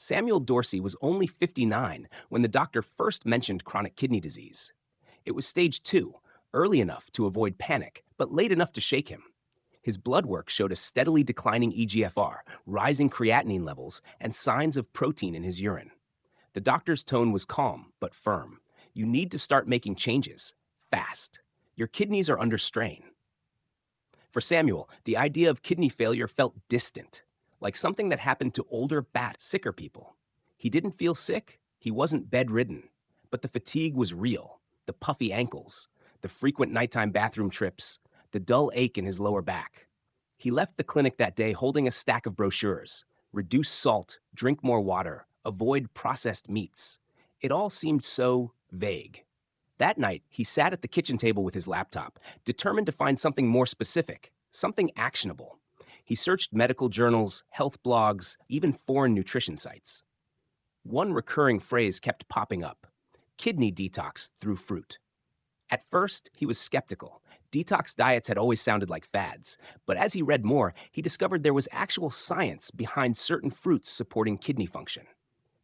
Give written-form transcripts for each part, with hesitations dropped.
Samuel Dorsey was only 59 when the doctor first mentioned chronic kidney disease. It was stage 2, early enough to avoid panic, but late enough to shake him. His blood work showed a steadily declining eGFR, rising creatinine levels, and signs of protein in his urine. The doctor's tone was calm, but firm. You need to start making changes, fast. Your kidneys are under strain. For Samuel, the idea of kidney failure felt distant, like something that happened to older, sicker people. He didn't feel sick, he wasn't bedridden, but the fatigue was real. The puffy ankles, the frequent nighttime bathroom trips, the dull ache in his lower back. He left the clinic that day holding a stack of brochures. Reduce salt, drink more water, avoid processed meats. It all seemed so vague. That night, he sat at the kitchen table with his laptop, determined to find something more specific, something actionable. He searched medical journals, health blogs, even foreign nutrition sites. One recurring phrase kept popping up: kidney detox through fruit. At first, he was skeptical. Detox diets had always sounded like fads, but as he read more, he discovered there was actual science behind certain fruits supporting kidney function.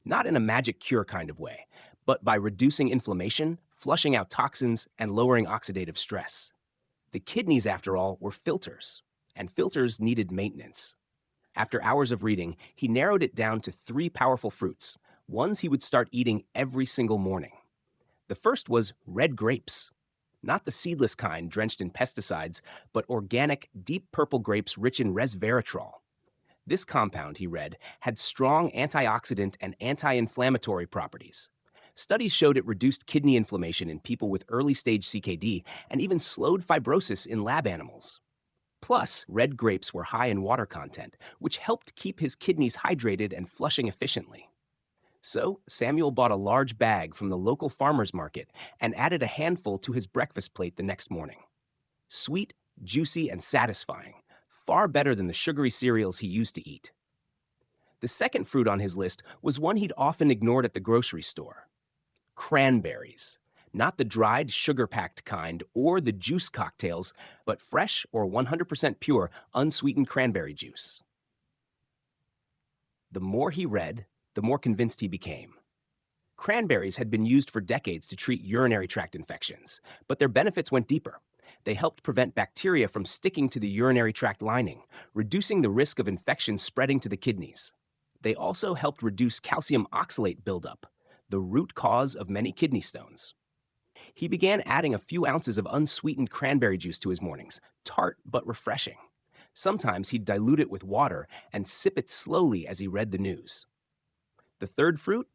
Not in a magic cure kind of way, but by reducing inflammation, flushing out toxins, and lowering oxidative stress. The kidneys, after all, were filters, and filters needed maintenance. After hours of reading, he narrowed it down to 3 powerful fruits, ones he would start eating every single morning. The first was red grapes. Not the seedless kind drenched in pesticides, but organic, deep purple grapes rich in resveratrol. This compound, he read, had strong antioxidant and anti-inflammatory properties. Studies showed it reduced kidney inflammation in people with early-stage CKD and even slowed fibrosis in lab animals. Plus, red grapes were high in water content, which helped keep his kidneys hydrated and flushing efficiently. So, Samuel bought a large bag from the local farmer's market and added a handful to his breakfast plate the next morning. Sweet, juicy, and satisfying, far better than the sugary cereals he used to eat. The second fruit on his list was one he'd often ignored at the grocery store: cranberries. Not the dried, sugar-packed kind or the juice cocktails, but fresh or 100% pure, unsweetened cranberry juice. The more he read, the more convinced he became. Cranberries had been used for decades to treat urinary tract infections, but their benefits went deeper. They helped prevent bacteria from sticking to the urinary tract lining, reducing the risk of infection spreading to the kidneys. They also helped reduce calcium oxalate buildup, the root cause of many kidney stones. He began adding a few ounces of unsweetened cranberry juice to his mornings, tart but refreshing. Sometimes he'd dilute it with water and sip it slowly as he read the news. The third fruit?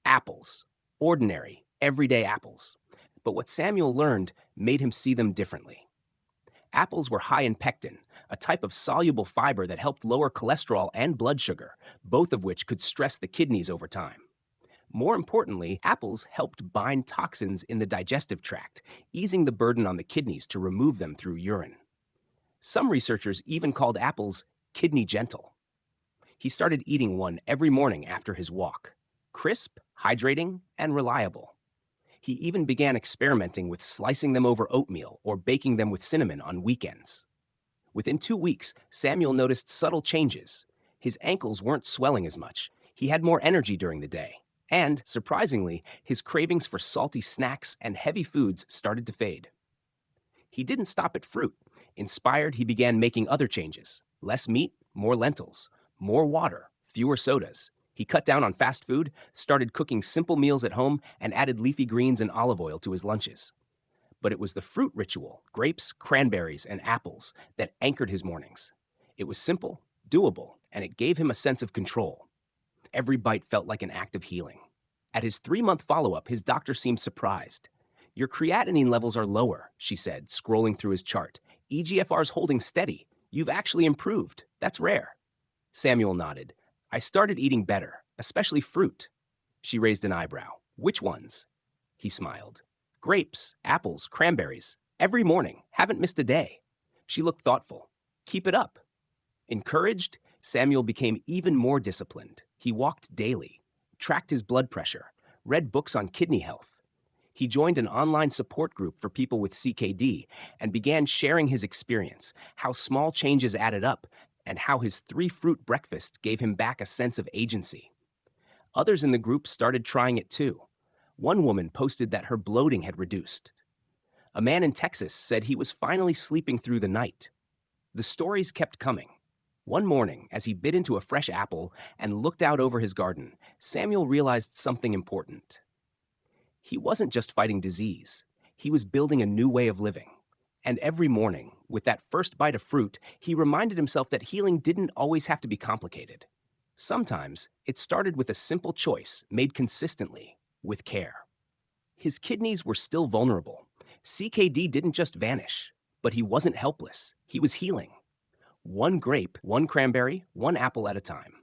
Apples. Ordinary, everyday apples. But what Samuel learned made him see them differently. Apples were high in pectin, a type of soluble fiber that helped lower cholesterol and blood sugar, both of which could stress the kidneys over time. More importantly, apples helped bind toxins in the digestive tract, easing the burden on the kidneys to remove them through urine. Some researchers even called apples kidney gentle. He started eating one every morning after his walk. Crisp, hydrating, and reliable. He even began experimenting with slicing them over oatmeal or baking them with cinnamon on weekends. Within 2 weeks, Samuel noticed subtle changes. His ankles weren't swelling as much. He had more energy during the day. And, surprisingly, his cravings for salty snacks and heavy foods started to fade. He didn't stop at fruit. Inspired, he began making other changes. Less meat, more lentils. More water, fewer sodas. He cut down on fast food, started cooking simple meals at home, and added leafy greens and olive oil to his lunches. But it was the fruit ritual, grapes, cranberries, and apples, that anchored his mornings. It was simple, doable, and it gave him a sense of control. Every bite felt like an act of healing. At his 3-month follow-up, his doctor seemed surprised. "Your creatinine levels are lower," she said, scrolling through his chart. "eGFR's holding steady. You've actually improved. That's rare." Samuel nodded. "I started eating better, especially fruit." She raised an eyebrow. "Which ones?" He smiled. "Grapes, apples, cranberries. Every morning. Haven't missed a day." She looked thoughtful. "Keep it up." Encouraged, Samuel became even more disciplined. He walked daily, tracked his blood pressure, read books on kidney health. He joined an online support group for people with CKD and began sharing his experience, how small changes added up, and how his 3-fruit breakfast gave him back a sense of agency. Others in the group started trying it too. One woman posted that her bloating had reduced. A man in Texas said he was finally sleeping through the night. The stories kept coming. One morning, as he bit into a fresh apple and looked out over his garden, Samuel realized something important. He wasn't just fighting disease, he was building a new way of living. And every morning, with that first bite of fruit, he reminded himself that healing didn't always have to be complicated. Sometimes, it started with a simple choice made consistently, with care. His kidneys were still vulnerable. CKD didn't just vanish, but he wasn't helpless. He was healing. One grape, one cranberry, one apple at a time.